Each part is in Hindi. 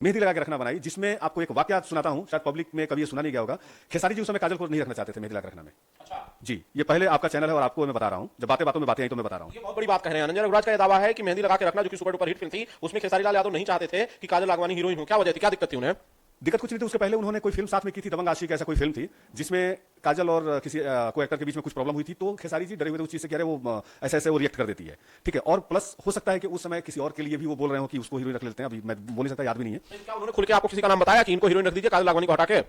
मेहंदी लगा के रखना बनाई, जिसमें आपको एक वाकया सुनाता हूं, शायद पब्लिक में कभी ये सुना नहीं गया होगा। खेसारी जी उस समय काजल को नहीं रखना चाहते थे मेहंदी लगा के रखना में। अच्छा, जी, ये पहले आपका चैनल है और आपको मैं बता रहा हूं, जब बातें बातों में बातें आई तो मैं बता रहा हूं। ये बहुत बड़ी बात कह रहे हैं। अनंजन रघुराज का यह दावा है कि मेहंदी लगा के रखना, जो कि सुपर डुपर हिट फिल्म थी, उसमें खेसारी लाल यादव नहीं चाहते थे कि काजल राघवानी हीरोइन हो। क्या वजह थी, क्या दिक्कत थी उन्हें? दिक्कत कुछ नहीं थी, उसके पहले उन्होंने कोई फिल्म साथ में की थी, दबंग आशिक ऐसा कोई फिल्म थी, जिसमें काजल और किसी को एक्टर के बीच में कुछ प्रॉब्लम हुई थी, तो खेसारी जी डरे हुए थे उस चीज से, कह रहे वो ऐसे ऐसे वो रिएक्ट कर देती है, ठीक है। और प्लस हो सकता है कि उस समय किसी और के लिए भी वो बोल रहे हो कि उसको हीरोइन रख लेते हैं, अभी मैं बोल नहीं सकता, याद भी नहीं है। क्या उन्होंने खुल के आपको किसी का नाम बताया कि इनको हीरोइन रख दीजिए काजल राघवानी को हटा के?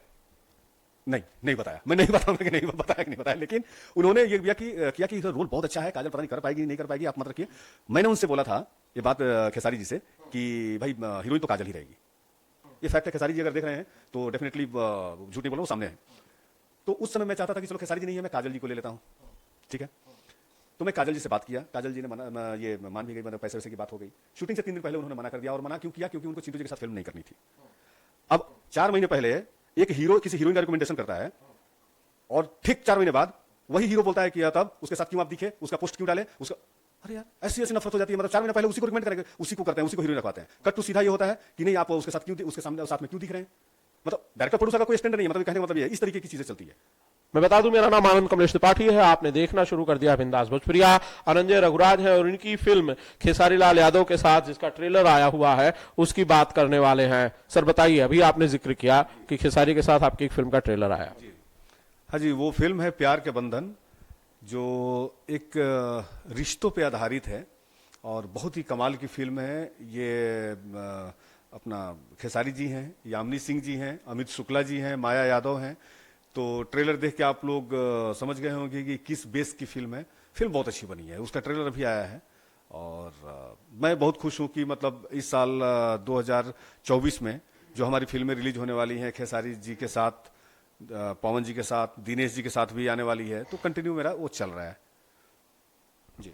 नहीं, नहीं बताया, मैं नहीं बताऊंगा कि नहीं बताया कि नहीं बताया, लेकिन उन्होंने ये किया कि रोल बहुत अच्छा है, काजल पता नहीं कर पाएगी नहीं कर पाएगी, आप मत रखिए। मैंने उनसे बोला था ये बात खेसारी जी से कि भाई हीरोइन तो काजल ही रहेगी, ये फैक्ट है। खेसारी जी अगर देख रहे हैं तो डेफिनेटली झूठ नहीं बोल रहा हूं, सामने है। तो उस समय मैं चाहता था कि चलो खेसारी जी नहीं है, मैं काजल जी को ले लेता हूं, ठीक है। तो मैं काजल जी से बात किया, काजल जी ने ये मान भी गई, मतलब पैसे वैसे की बात हो गई। शूटिंग से 3 दिन पहले उन्होंने मना कर दिया, और मना क्यों किया? क्योंकि उनको चिंटू जी के साथ फिल्म नहीं करनी थी। अब 4 महीने पहले एक हीरो किसी हीरोइन का रिकमेंडेशन करता है, और ठीक 4 महीने बाद वही हीरो बोलता है कि तब उसके साथ क्यों आप दिखे, उसका पोस्ट क्यों डाले, उसका अरे यार ऐसी ऐसी नफरत हो जाती है। मतलब 4 महीने पहले उसी को रिकमेंड करेंगे, उसी को करते हैं, उसी को हीरोइन रखवाते हैं। कट टू सीधा ये होता है कि नहीं आप उसके साथ क्यों, उसके सामने साथ में क्यों दिख रहे हैं। मतलब डायरेक्टर प्रोड्यूसर का कोई स्टैंडर्ड नहीं है, मतलब कहने का मतलब ये है, इस तरीके की चीजें चलती है। मैं बता दूं, मेरा नाम आनंद कमलेश त्रिपाठी है। आपने देखना शुरू कर दिया बिंदास भोजपुरिया। अनंजय रघुराज है और इनकी फिल्म खेसारी लाल यादव के साथ जिसका ट्रेलर आया हुआ है उसकी बात करने वाले हैं। सर बताइए, अभी आपने जिक्र किया कि खेसारी के साथ आपकी एक फिल्म का ट्रेलर आया। हाँ जी, वो फिल्म है प्यार के बंधन, जो एक रिश्तों पे आधारित है और बहुत ही कमाल की फिल्म है। ये अपना खेसारी जी हैं, यामिनी सिंह जी हैं, अमित शुक्ला जी हैं, माया यादव हैं। तो ट्रेलर देख के आप लोग समझ गए होंगे कि किस बेस की फिल्म है। फिल्म बहुत अच्छी बनी है, उसका ट्रेलर अभी आया है, और मैं बहुत खुश हूं कि मतलब इस साल 2024 में जो हमारी फिल्में रिलीज होने वाली हैं, खेसारी जी के साथ, पवन जी के साथ, दिनेश जी के साथ भी आने वाली है, तो कंटिन्यू मेरा वो चल रहा है जी।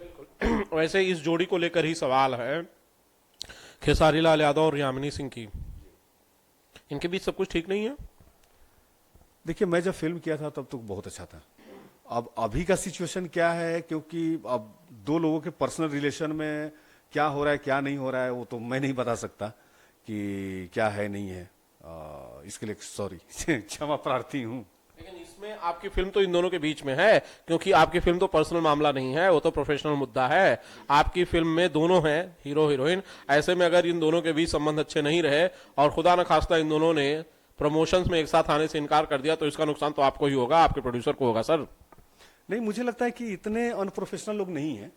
वैसे इस जोड़ी को लेकर ही सवाल है, खेसारी लाल यादव और यामिनी सिंह की, इनके बीच सब कुछ ठीक नहीं है? देखिए, मैं जब फिल्म किया था तब तो बहुत अच्छा था। अब अभी का सिचुएशन क्या है, क्योंकि अब 2 लोगों के पर्सनल रिलेशन में क्या हो रहा है क्या नहीं हो रहा है, वो तो मैं नहीं बता सकता कि क्या है नहीं है। इसके लिए सॉरी क्षमा प्रार्थी हूँ। लेकिन इसमें आपकी फिल्म तो इन दोनों के बीच में है, क्योंकि आपकी फिल्म तो पर्सनल मामला नहीं है, वो तो प्रोफेशनल मुद्दा है। आपकी फिल्म में दोनों हैं हीरो हीरोइन। ऐसे में अगर इन दोनों के बीच संबंध अच्छे नहीं रहे और खुदा न खास्ता इन दोनों ने प्रमोशंस में एक साथ आने से इनकार कर दिया, तो इसका नुकसान तो आपको ही होगा, आपके प्रोड्यूसर को होगा। सर नहीं, मुझे लगता है कि इतने अनप्रोफेशनल लोग नहीं हैं।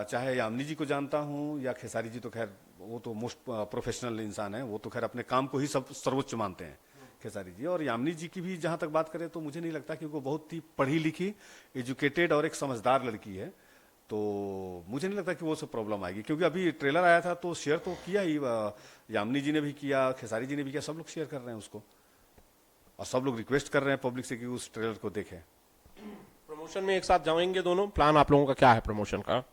चाहे यामिनी जी को जानता हूं या खेसारी जी, तो खैर वो तो मोस्ट प्रोफेशनल इंसान है, वो तो खैर अपने काम को ही सब सर्वोच्च मानते हैं खेसारी जी। और यामिनी जी की भी जहां तक बात करें तो मुझे नहीं लगता, क्योंकि वो बहुत ही पढ़ी लिखी, एजुकेटेड और एक समझदार लड़की है, तो मुझे नहीं लगता कि वो सब प्रॉब्लम आएगी। क्योंकि अभी ट्रेलर आया था तो शेयर तो किया ही, यामिनी जी ने भी किया, खेसारी जी ने भी किया, सब लोग शेयर कर रहे हैं उसको, और सब लोग रिक्वेस्ट कर रहे हैं पब्लिक से कि उस ट्रेलर को देखें। प्रमोशन में एक साथ जाएंगे दोनों? प्लान आप लोगों का क्या है प्रमोशन का?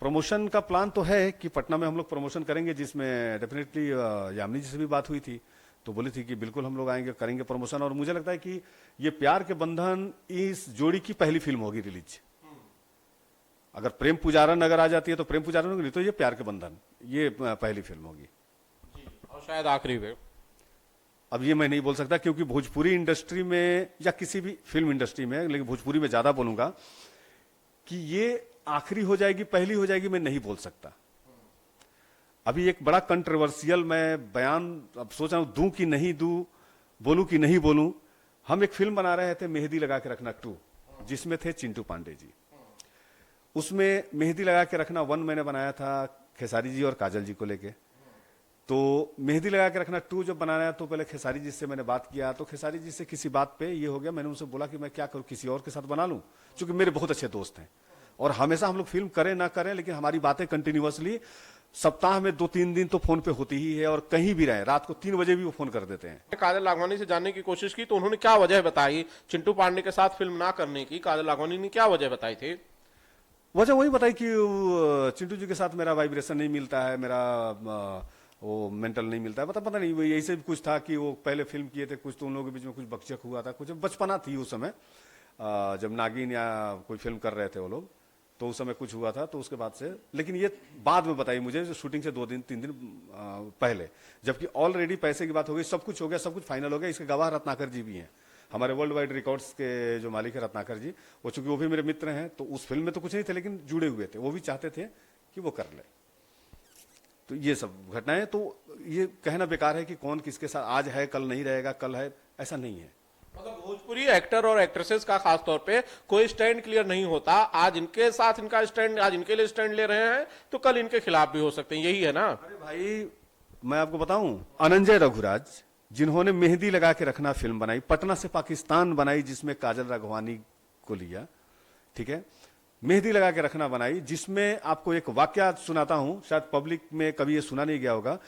प्रमोशन का प्लान तो है कि पटना में हम लोग प्रमोशन करेंगे, जिसमें डेफिनेटली यामिनी जी से भी बात हुई थी, तो बोली थी कि बिल्कुल हम लोग आएंगे, करेंगे प्रमोशन। और मुझे लगता है कि ये प्यार के बंधन इस जोड़ी की पहली फिल्म होगी रिलीज। अगर प्रेम पुजारन अगर आ जाती है तो प्रेम पुजारन होगी, नहीं तो ये प्यार के बंधन ये पहली फिल्म होगी, और शायद आखिरी में। अब ये मैं नहीं बोल सकता, क्योंकि भोजपुरी इंडस्ट्री में या किसी भी फिल्म इंडस्ट्री में, लेकिन भोजपुरी में ज्यादा बोलूंगा कि ये आखिरी हो जाएगी पहली हो जाएगी, मैं नहीं बोल सकता। अभी एक बड़ा कंट्रोवर्शियल मैं बयान अब सोच रहा हूं, दूं कि नहीं दूं, बोलूं कि नहीं बोलूं। हम एक फिल्म बना रहे थे मेहंदी लगा के रखना 2, जिसमें थे चिंटू पांडे जी। उसमें मेहंदी लगा के रखना 1 मैंने बनाया था खेसारी जी और काजल जी को लेके। तो मेहंदी लगा के रखना 2 जब बनाना है तो पहले खेसारी जी से मैंने बात किया, तो खेसारी जी से किसी बात पे ये हो गया, मैंने उनसे बोला कि मैं क्या करूं, किसी और के साथ बना लूं, क्योंकि मेरे बहुत अच्छे दोस्त हैं और हमेशा हम लोग फिल्म करें ना करें, लेकिन हमारी बातें कंटिन्यूअसली सप्ताह में 2-3 दिन तो फोन पे होती ही है, और कहीं भी रहे रात को 3 बजे भी वो फोन कर देते हैं। काजल राघवानी से जानने की कोशिश की तो उन्होंने क्या वजह बताई चिंटू पांडे के साथ फिल्म ना करने की? काजल राघवानी ने क्या वजह बताई थी? वजह वही बताई कि चिंटू जी के साथ मेरा वाइब्रेशन नहीं मिलता है, मेरा वो मेंटल नहीं मिलता है, पता नहीं, वो यही से भी कुछ था कि वो पहले फिल्म किए थे कुछ, तो उन लोगों के बीच में कुछ बकचक हुआ था, कुछ बचपना थी उस समय, जब नागिन या कोई फिल्म कर रहे थे वो लोग, तो उस समय कुछ हुआ था, तो उसके बाद से, लेकिन ये बाद में बताई मुझे, शूटिंग से 2-3 दिन पहले, जबकि ऑलरेडी पैसे की बात हो गई, सब कुछ हो गया, सब कुछ फाइनल हो गया। इसके गवाह रत्नाकर जी भी हैं, हमारे वर्ल्ड वाइड रिकॉर्ड्स के जो मालिक है रत्नाकर जी, वो चूंकि वो भी मेरे मित्र हैं, तो उस फिल्म में तो कुछ नहीं थे, लेकिन जुड़े हुए थे, वो भी चाहते थे कि वो कर ले। तो ये सब घटनाएं, तो ये कहना बेकार है कि कौन किसके साथ आज है कल नहीं रहेगा, कल है, ऐसा नहीं है। मतलब भोजपुरी एक्टर और एक्ट्रेसेस का खास तौर पे कोई स्टैंड क्लियर नहीं होता। आज इनके साथ इनका स्टैंड, आज इनके लिए स्टैंड ले रहे हैं, तो कल इनके खिलाफ भी हो सकते हैं, यही है ना। अरे भाई, मैं आपको बताऊं, अनंजय रघुराज जिन्होंने मेहंदी लगा के रखना फिल्म बनाई, पटना से पाकिस्तान बनाई, जिसमें काजल राघवानी को लिया, ठीक है, मेहंदी लगा के रखना बनाई, जिसमें आपको एक वाकया सुनाता हूं, शायद पब्लिक में कभी ये सुना नहीं गया होगा।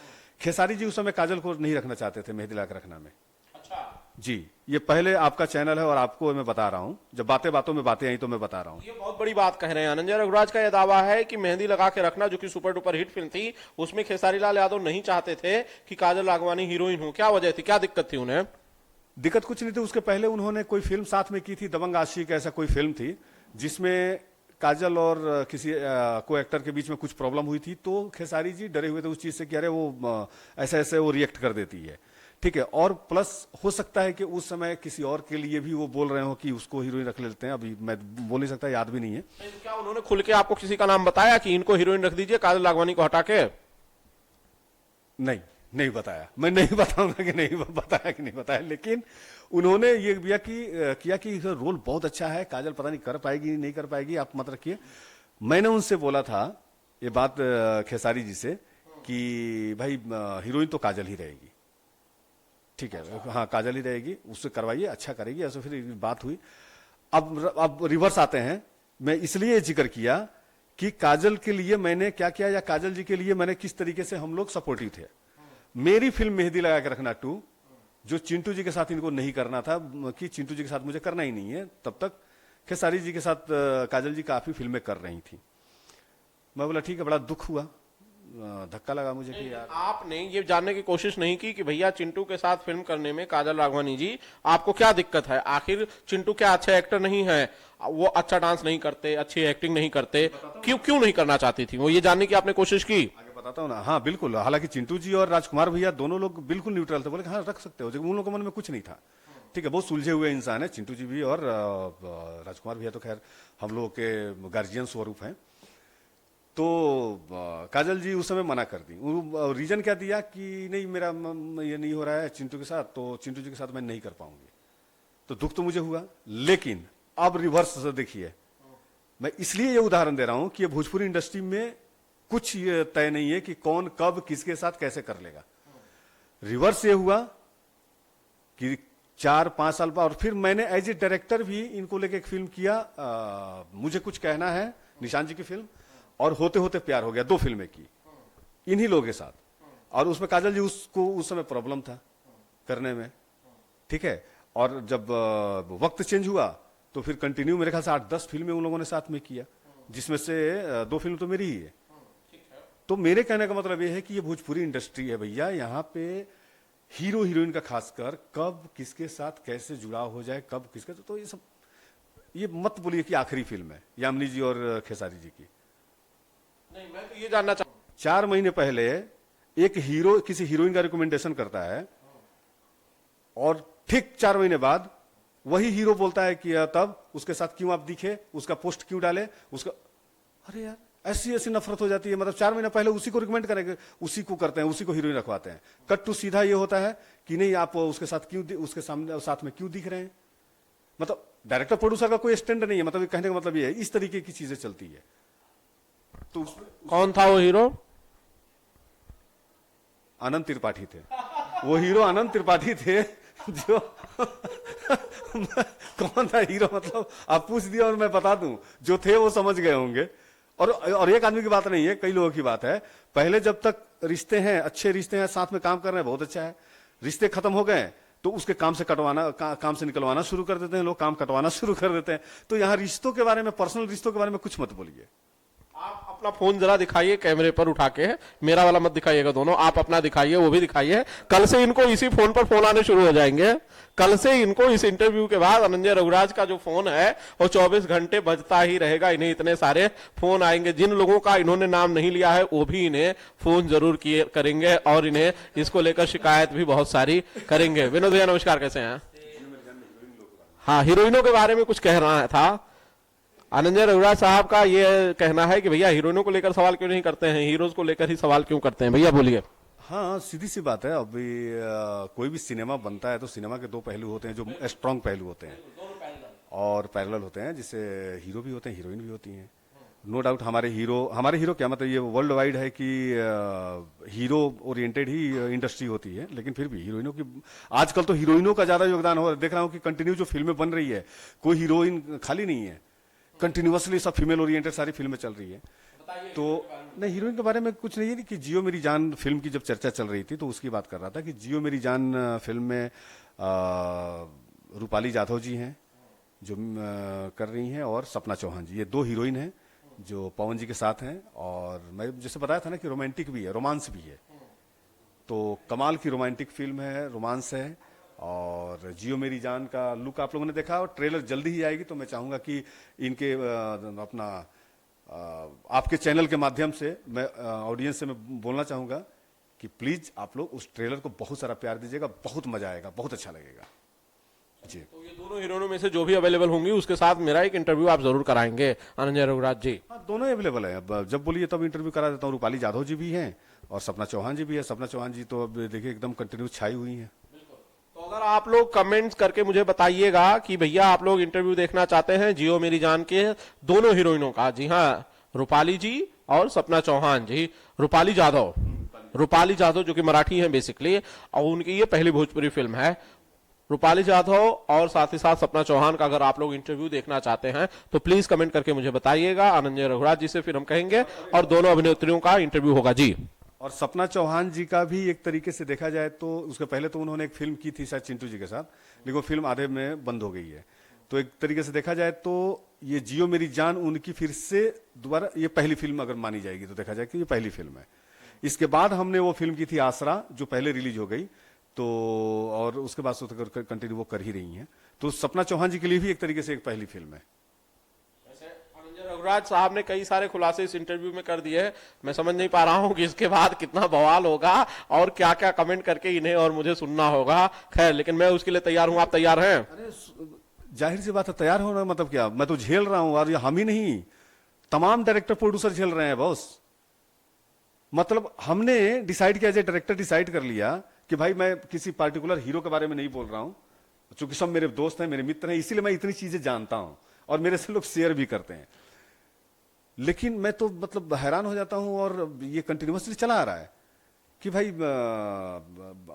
खेसारी जी उस समय काजल को नहीं रखना चाहते थे मेहंदी लगा के रखना में। अच्छा जी, ये पहले आपका चैनल है और आपको मैं बता रहा हूं, जब बातें बातों में बातें आई तो मैं बता रहा हूं। ये बहुत बड़ी बात कह रहे हैं। अनंजय रघुराज का यह दावा है कि मेहंदी लगा के रखना, जो कि सुपर डुपर हिट फिल्म थी, उसमें खेसारी लाल यादव नहीं चाहते थे कि काजल राघवानी हीरोइन हो। क्या वजह थी, क्या दिक्कत थी उन्हें? दिक्कत कुछ नहीं थी, उसके पहले उन्होंने कोई फिल्म साथ में की थी, दबंग आशिक ऐसा कोई फिल्म थी, जिसमें काजल और किसी को एक्टर के बीच में कुछ प्रॉब्लम हुई थी, तो खेसारी जी डरे हुए थे उस चीज से कि अरे वो ऐसे ऐसे वो रिएक्ट कर देती है, ठीक है। और प्लस हो सकता है कि उस समय किसी और के लिए भी वो बोल रहे हो कि उसको हीरोइन रख लेते हैं, अभी मैं बोल नहीं सकता, याद भी नहीं है। तो क्या उन्होंने खुल के आपको किसी का नाम बताया कि इनको हीरोइन रख दीजिए काजल राघवानी को हटा के? नहीं बताया, मैं नहीं बताऊंगा कि नहीं बताया कि नहीं बताया, लेकिन उन्होंने ये किया कि रोल बहुत अच्छा है, काजल पता नहीं कर पाएगी नहीं कर पाएगी, आप मत रखिए। मैंने उनसे बोला था ये बात खेसारी जी से कि भाई हीरोइन तो काजल ही रहेगी, ठीक है, हाँ काजल ही रहेगी, उससे करवाइए, अच्छा करेगी, ऐसे फिर बात हुई। अब रिवर्स आते हैं, मैं इसलिए जिक्र किया कि काजल के लिए मैंने क्या किया या काजल जी के लिए मैंने किस तरीके से हम लोग सपोर्टिव थे। मेरी फिल्म मेहंदी लगा के रखना 2, जो चिंटू जी के साथ इनको नहीं करना था, कि चिंटू जी के साथ मुझे करना ही नहीं है, तब तक खेसारी जी के साथ काजल जी काफी फिल्में कर रही थी। मैं बोला ठीक है, बड़ा दुख हुआ, धक्का लगा मुझे कि यार। आपने ये जानने की कोशिश नहीं की कि भैया चिंटू के साथ फिल्म करने में काजल राघवानी जी आपको क्या दिक्कत है? आखिर चिंटू क्या अच्छे एक्टर नहीं है? वो अच्छा डांस नहीं करते, अच्छी एक्टिंग नहीं करते, क्यों नहीं करना चाहती थी वो? ये जानने की आपने कोशिश की? आगे बताता हूँ ना। हाँ बिल्कुल, हालांकि चिंटू जी और राजकुमार भैया दोनों लोग बिल्कुल न्यूट्रल थे, बोले हाँ रख सकते हो, उन लोगों के मन में कुछ नहीं था, ठीक है, बहुत सुलझे हुए इंसान है चिंटू जी भी, और राजकुमार भैया तो खैर हम लोग के गार्जियन स्वरूप हैं। तो काजल जी उस समय मना कर दी, रीजन क्या दिया कि नहीं मेरा ये नहीं हो रहा है चिंटू के साथ, तो चिंटू जी के साथ मैं नहीं कर पाऊंगी। तो दुख तो मुझे हुआ, लेकिन अब रिवर्स से देखिए, मैं इसलिए ये उदाहरण दे रहा हूं कि ये भोजपुरी इंडस्ट्री में कुछ ये तय नहीं है कि कौन कब किसके साथ कैसे कर लेगा। रिवर्स ये हुआ कि 4-5 साल बाद, और फिर मैंने एज ए डायरेक्टर भी इनको लेके एक फिल्म किया, मुझे कुछ कहना है, निशान जी की फिल्म, और होते होते प्यार हो गया, 2 फिल्में की इन्हीं लोगों के साथ, और उसमें काजल जी उसको उस समय प्रॉब्लम था करने में, ठीक है। और जब वक्त चेंज हुआ तो फिर कंटिन्यू मेरे ख्याल से 8-10 फिल्में उन लोगों ने साथ में किया, जिसमें से 2 फिल्म तो मेरी ही है। तो मेरे कहने का मतलब ये है कि ये भोजपुरी इंडस्ट्री है भैया, यहाँ पे हीरो हीरोइन का खासकर कब किसके साथ कैसे जुड़ाव हो जाए, कब किसके, तो ये सब ये मत बोलिए कि आखिरी फिल्म है यामिनी जी और खेसारी जी की। नहीं, मैं तो ये जानना चाहूँ, 4 महीने पहले एक हीरो किसी हीरोइन का रिकमेंडेशन करता है, और ठीक 4 महीने बाद वही हीरो बोलता है कि तब उसके साथ क्यों आप दिखे, उसका पोस्ट क्यों डाले, उसका, अरे यार ऐसी ऐसी नफरत हो जाती है। मतलब 4 महीने पहले उसी को रिकमेंड करेंगे, उसी को करते हैं, उसी को हीरोइन रखवाते हैं। कट टू सीधा ये होता है कि नहीं आप उसके साथ क्यों, उसके सामने साथ में क्यों दिख रहे हैं। मतलब डायरेक्टर प्रोड्यूसर का कोई स्टैंड नहीं है, मतलब कहने का मतलब ये है, इस तरीके की चीजें चलती है। तो कौन था वो हीरो? आनंद त्रिपाठी थे वो हीरो, आनंद त्रिपाठी थे जो कौन था हीरो, मतलब आप पूछ दिया और मैं बता दूं, जो थे वो समझ गए होंगे। और एक आदमी की बात नहीं है, कई लोगों की बात है। पहले जब तक रिश्ते हैं, अच्छे रिश्ते हैं, साथ में काम कर रहे हैं, बहुत अच्छा है। रिश्ते खत्म हो गए तो उसके काम से कटवाना, काम से निकलवाना शुरू कर देते हैं लोग, काम कटवाना शुरू कर देते हैं। तो यहाँ रिश्तों के बारे में, पर्सनल रिश्तों के बारे में कुछ मत बोलिए, आप अपना फोन जरा दिखाइए कैमरे पर उठा के, मेरा वाला मत दिखाइएगा दोनों, आप अपना दिखाइए, वो भी दिखाइए। कल से इनको इसी फोन पर फोन आने शुरू हो जाएंगे। कल से इनको इस इंटरव्यू के बाद अनंजय रघुराज का जो फोन है वो 24 घंटे बजता ही रहेगा। इन्हें इतने सारे फोन आएंगे, जिन लोगों का इन्होंने नाम नहीं लिया है वो भी इन्हें फोन जरूर किए करेंगे और इन्हें इसको लेकर शिकायत भी बहुत सारी करेंगे। विनोद भैया नमस्कार, कैसे हैं? हाँ, हीरोइनों के बारे में कुछ कह रहा था अनंजय रघुराज साहब का। ये कहना है कि भैया हीरोइनों को लेकर सवाल क्यों नहीं करते हैं, हीरोज को लेकर ही सवाल क्यों करते हैं? भैया बोलिए। हाँ, सीधी सी बात है। अभी कोई भी सिनेमा बनता है तो सिनेमा के दो पहलू होते हैं जो स्ट्रांग पहलू होते हैं और पैरेलल होते हैं, जिससे हीरो भी होते हैं, हीरोइन भी होती हैं। नो डाउट हमारे हीरो क्या मतलब, ये वर्ल्ड वाइड है कि हीरो ओरिएंटेड ही इंडस्ट्री होती है, लेकिन फिर भी हीरोइनों की आजकल तो हीरोइनों का ज्यादा योगदान हो। देख रहा हूँ कि कंटिन्यू जो फिल्में बन रही है, कोई हीरोइन खाली नहीं है, कंटिन्यूअसली सब फीमेल ओरिएंटेड सारी फिल्में चल रही है। तो नहीं, हीरोइन के बारे में कुछ नहीं है कि जियो मेरी जान फिल्म की जब चर्चा चल रही थी तो उसकी बात कर रहा था कि जियो मेरी जान फिल्म में रूपाली जाधव जी हैं जो कर रही हैं और सपना चौहान जी, ये दो हीरोइन हैं जो पवन जी के साथ हैं। और मैं जैसे बताया था ना कि रोमांटिक भी है, रोमांस भी है, तो कमाल की रोमांटिक फिल्म है, रोमांस है। और जियो मेरी जान का लुक आप लोगों ने देखा और ट्रेलर जल्दी ही आएगी, तो मैं चाहूंगा कि इनके अपना आपके चैनल के माध्यम से मैं ऑडियंस से मैं बोलना चाहूंगा कि प्लीज आप लोग उस ट्रेलर को बहुत सारा प्यार दीजिएगा, बहुत मजा आएगा, बहुत अच्छा लगेगा जी। तो ये दोनों हीरोइनों में से जो भी अवेलेबल होंगी उसके साथ मेरा एक इंटरव्यू आप जरूर कराएंगे अनंजय रघुराज जी? हाँ, दोनों अवेलेबल है। अब जब बोलिए तब इंटरव्यू करा देता हूँ। रूपाली जाधव जी भी हैं और सपना चौहान जी भी है। सपना चौहान जी तो अब देखिए एकदम कंटिन्यू छाई हुई है। तो अगर आप लोग कमेंट्स करके मुझे बताइएगा कि भैया आप लोग इंटरव्यू देखना चाहते हैं जियो मेरी जान के दोनों हीरोइनों का, जी हाँ, रूपाली जी और सपना चौहान जी। रूपाली जाधव जो कि मराठी हैं बेसिकली, और उनकी ये पहली भोजपुरी फिल्म है। रूपाली जाधव और साथ ही साथ सपना चौहान का अगर आप लोग इंटरव्यू देखना चाहते हैं तो प्लीज कमेंट करके मुझे बताइएगा। अनंजय रघुराज जी से फिर हम कहेंगे और दोनों अभिनेत्रियों का इंटरव्यू होगा जी। और सपना चौहान जी का भी एक तरीके से देखा जाए तो उसके पहले तो उन्होंने एक फिल्म की थी शायद चिंटू जी के साथ, लेकिन वो फिल्म आधे में बंद हो गई है। तो एक तरीके से देखा जाए तो ये जियो मेरी जान उनकी फिर से दोबारा ये पहली फिल्म अगर मानी जाएगी तो देखा जाए कि ये पहली फिल्म है। इसके बाद हमने वो फिल्म की थी आसरा जो पहले रिलीज हो गई, तो और उसके बाद तो कंटिन्यू वो कर ही रही हैं। तो सपना चौहान जी के लिए भी एक तरीके से एक पहली फिल्म है। रघुराज साहब ने कई सारे खुलासे इस इंटरव्यू में कर दिए हैं। मैं समझ नहीं पा रहा हूं कि इसके बाद कितना बवाल होगा और क्या क्या कमेंट करके इन्हें और मुझे सुनना होगा। खैर, लेकिन मैं उसके लिए तैयार हूं। आप तैयार हैं? अरे जाहिर सी बात है, तैयार होना मतलब क्या, मैं तो झेल रहा हूं। और हम ही नहीं, तमाम डायरेक्टर प्रोड्यूसर झेल रहे हैं बॉस। मतलब हमने डिसाइड किया, डायरेक्टर डिसाइड कर लिया कि भाई मैं किसी पार्टिकुलर हीरो के बारे में नहीं बोल रहा हूं, चूंकि सब मेरे दोस्त हैं, मेरे मित्र हैं, इसीलिए मैं इतनी चीजें जानता हूं और मेरे से लोग शेयर भी करते हैं। लेकिन मैं तो मतलब हैरान हो जाता हूं और ये कंटिन्यूअसली चला आ रहा है कि भाई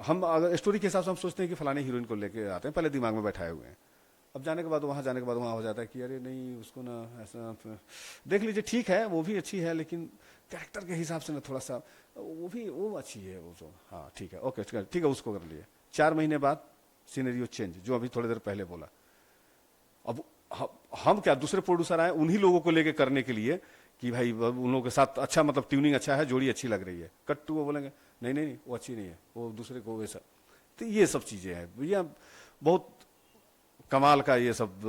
हम स्टोरी के हिसाब से हम सोचते हैं कि फलाने हीरोइन को लेके आते हैं, पहले दिमाग में बैठाए हुए हैं। अब जाने के बाद वहां हो जाता है कि अरे नहीं, उसको ना ऐसा देख लीजिए, ठीक है वो भी अच्छी है, लेकिन कैरेक्टर के हिसाब से ना थोड़ा सा वो अच्छी है, वो तो हाँ ठीक है, ओके ठीक है, उसको कर लिए। 4 महीने बाद सीनेरियो चेंज, जो अभी थोड़ी देर पहले बोला। अब हम क्या, दूसरे प्रोड्यूसर आए उन्हीं लोगों को लेके करने के लिए कि भाई उन लोगों के साथ अच्छा, मतलब ट्यूनिंग अच्छा है, जोड़ी अच्छी लग रही है। कट टू वो बोलेंगे नहीं वो अच्छी नहीं है, वो दूसरे को वैसा। तो ये सब चीजें हैं भैया, बहुत कमाल का ये सब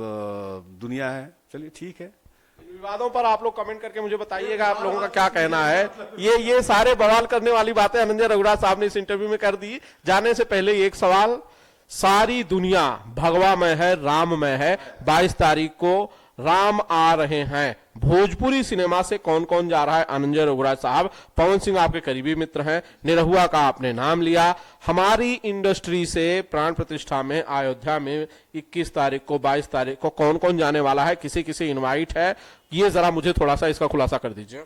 दुनिया है। चलिए ठीक है, विवादों पर आप लोग कमेंट करके मुझे बताइएगा आप लोगों का क्या कहना है। ये सारे बवाल करने वाली बातें अनंजय रघुराज साहब ने इस इंटरव्यू में कर दी। जाने से पहले एक सवाल, सारी दुनिया भगवामय है, राममय है। 22 तारीख को राम आ रहे हैं, भोजपुरी सिनेमा से कौन कौन जा रहा है? अनंजय रघुराज साहब, पवन सिंह आपके करीबी मित्र हैं, निरहुआ का आपने नाम लिया। हमारी इंडस्ट्री से प्राण प्रतिष्ठा में अयोध्या में 21 तारीख को 22 तारीख को कौन कौन जाने वाला है? किसी किसी इनवाइट है? ये जरा मुझे थोड़ा सा इसका खुलासा कर दीजिए।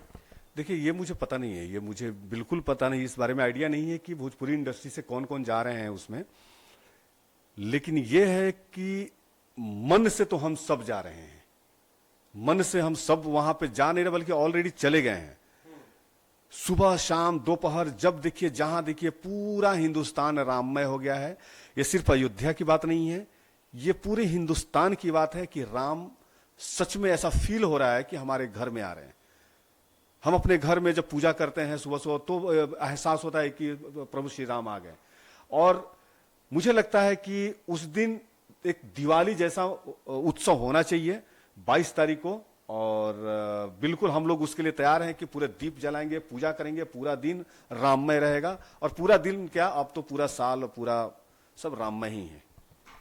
देखिए ये मुझे पता नहीं है, ये मुझे बिल्कुल पता नहीं, इस बारे में आइडिया नहीं है कि भोजपुरी इंडस्ट्री से कौन कौन जा रहे हैं उसमें। लेकिन यह है कि मन से तो हम सब जा रहे हैं, मन से हम सब वहां पे जा नहीं रहे, बल्कि ऑलरेडी चले गए हैं। सुबह शाम दोपहर जब देखिए, जहां देखिए, पूरा हिंदुस्तान राममय हो गया है। ये सिर्फ अयोध्या की बात नहीं है, ये पूरे हिंदुस्तान की बात है कि राम सच में ऐसा फील हो रहा है कि हमारे घर में आ रहे हैं। हम अपने घर में जब पूजा करते हैं सुबह सुबह तो एहसास होता है कि प्रभु श्री राम आ गए। और मुझे लगता है कि उस दिन एक दिवाली जैसा उत्सव होना चाहिए 22 तारीख को, और बिल्कुल हम लोग उसके लिए तैयार हैं कि पूरे दीप जलाएंगे, पूजा करेंगे, पूरा दिन राममय रहेगा। और पूरा दिन क्या, अब तो पूरा साल पूरा सब राममय ही है।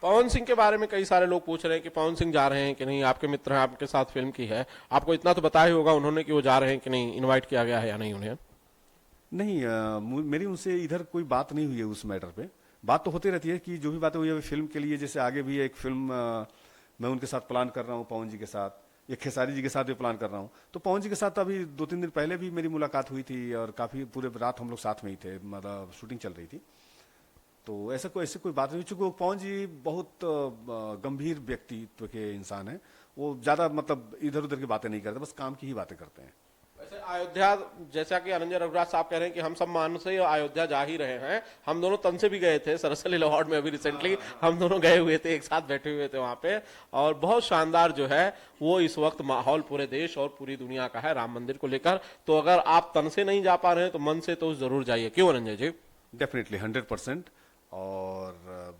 पवन सिंह के बारे में कई सारे लोग पूछ रहे हैं कि पवन सिंह जा रहे हैं कि नहीं, आपके मित्र हैं, आपके साथ फिल्म की है, आपको इतना तो बताया ही होगा उन्होंने कि वो जा रहे हैं कि नहीं, इनवाइट किया गया है या नहीं उन्हें? नहीं, मेरी उनसे इधर कोई बात नहीं हुई है उस मैटर पे। बात तो होती रहती है कि जो भी बातें हुई है फिल्म के लिए, जैसे आगे भी एक फिल्म मैं उनके साथ प्लान कर रहा हूँ, पवन जी के साथ, ये खेसारी जी के साथ भी प्लान कर रहा हूँ। तो पवन जी के साथ अभी 2-3 दिन पहले भी मेरी मुलाकात हुई थी और काफी पूरे रात हम लोग साथ में ही थे, मतलब शूटिंग चल रही थी। तो ऐसे कोई बात नहीं, चूंकि पवन जी बहुत गंभीर व्यक्तित्व के इंसान हैं। वो ज्यादा मतलब इधर उधर की बातें नहीं करते, बस काम की ही बातें करते हैं। वैसे अयोध्या, जैसा कि अनंजय रघुराज साहब कह रहे हैं कि हम सब मान से अयोध्या जा ही रहे हैं, हम दोनों तन से भी गए थे सरसली अवार्ड में, अभी रिसेंटली हम दोनों गए हुए थे, एक साथ बैठे हुए थे वहां पे। और बहुत शानदार जो है वो इस वक्त माहौल पूरे देश और पूरी दुनिया का है राम मंदिर को लेकर। तो अगर आप तन से नहीं जा पा रहे हैं तो मन से तो जरूर जाइए, क्यों अनंजय जी? डेफिनेटली 100%। और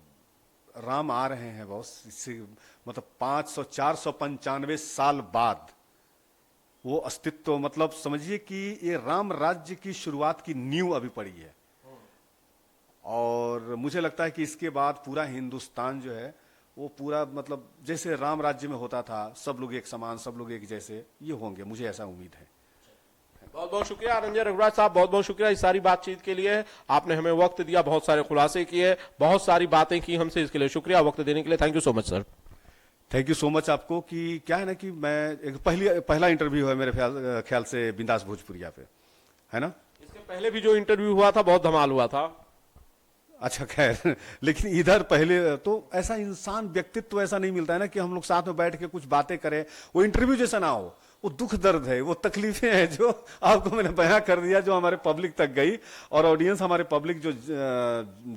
राम आ रहे हैं बॉस, इससे मतलब 495 साल बाद वो अस्तित्व, मतलब समझिए कि ये राम राज्य की शुरुआत की नींव अभी पड़ी है। और मुझे लगता है कि इसके बाद पूरा हिंदुस्तान जो है वो पूरा, मतलब जैसे राम राज्य में होता था, सब लोग एक समान, सब लोग एक जैसे, ये होंगे, मुझे ऐसा उम्मीद है। बहुत बहुत शुक्रिया अनंजय रघुराज साहब, बहुत बहुत शुक्रिया इस सारी बातचीत के लिए। आपने हमें वक्त दिया, बहुत सारे खुलासे किए, बहुत सारी बातें की हमसे, इसके लिए शुक्रिया वक्त देने के लिए। Thank you so much sir. Thank you so much आपको। कि क्या है ना कि मैं एक पहला इंटरव्यू है मेरे ख्याल से बिंदास भोजपुरिया पे, है ना? इसके पहले भी जो इंटरव्यू हुआ था बहुत धमाल हुआ था। अच्छा खैर, लेकिन इधर पहले तो ऐसा इंसान व्यक्तित्व ऐसा नहीं मिलता है ना कि हम लोग साथ में बैठ के कुछ बातें करें, वो इंटरव्यू जैसा ना हो। वो दुख दर्द है, वो तकलीफें हैं जो आपको मैंने बयां कर दिया, जो हमारे पब्लिक तक गई। और ऑडियंस, हमारे पब्लिक जो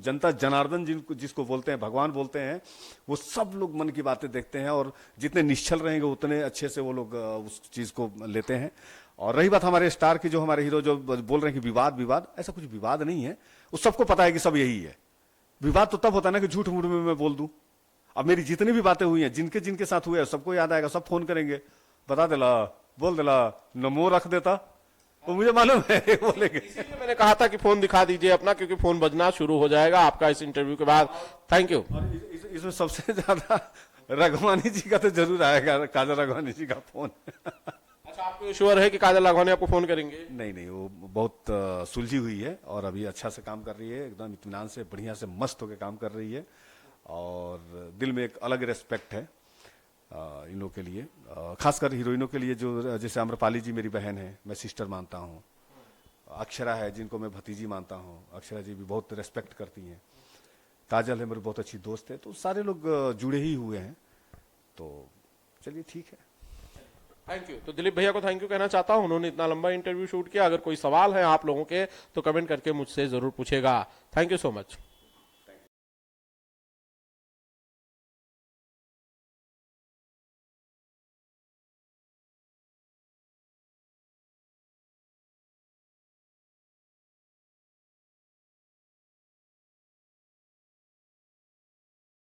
जनता जनार्दन जिसको बोलते हैं, भगवान बोलते हैं, वो सब लोग मन की बातें देखते हैं। और जितने निश्चल रहेंगे उतने अच्छे से वो लोग उस चीज को लेते हैं। और रही बात हमारे स्टार की, जो हमारे हीरो जो बोल रहे हैं कि विवाद, ऐसा कुछ विवाद नहीं है। वो सबको पता है कि सब यही है। विवाद तो तब होता है ना कि झूठ मूठ में मैं बोल दूं। अब मेरी जितनी भी बातें हुई हैं, जिनके जिनके साथ हुए, सबको याद आएगा, सब फोन करेंगे, बता देला, बोल देला, नमो रख देता, वो मुझे मालूम है बोलेंगे। इसीलिए मैंने कहा था कि फोन दिखा दीजिए अपना, क्योंकि फोन बजना शुरू हो जाएगा आपका इस इंटरव्यू के बाद। Thank you. और इसमें सबसे ज्यादा रघवानी जी का तो जरूर आएगा, काजल रघवानी जी का फोन। अच्छा, आपको श्योर है कि काजल राघवानी आपको फोन करेंगे? नहीं, वो बहुत सुलझी हुई है और अभी अच्छा से काम कर रही है, एकदम इत्मीनान से, बढ़िया से, मस्त होकर काम कर रही है। और दिल में एक अलग रेस्पेक्ट है इन लोगों के लिए, खासकर हीरोइनों के लिए, जो जैसे आम्रपाली जी मेरी बहन है, मैं सिस्टर मानता हूँ। अक्षरा है जिनको मैं भतीजी मानता हूँ, अक्षरा जी भी बहुत रेस्पेक्ट करती हैं। काजल है मेरी बहुत अच्छी दोस्त है। तो सारे लोग जुड़े ही हुए हैं। तो चलिए ठीक है। Thank you. तो दिलीप भैया को थैंक यू कहना चाहता हूं, उन्होंने इतना लंबा इंटरव्यू शूट किया। अगर कोई सवाल है आप लोगों के तो कमेंट करके मुझसे जरूर पूछेगा। Thank you so much.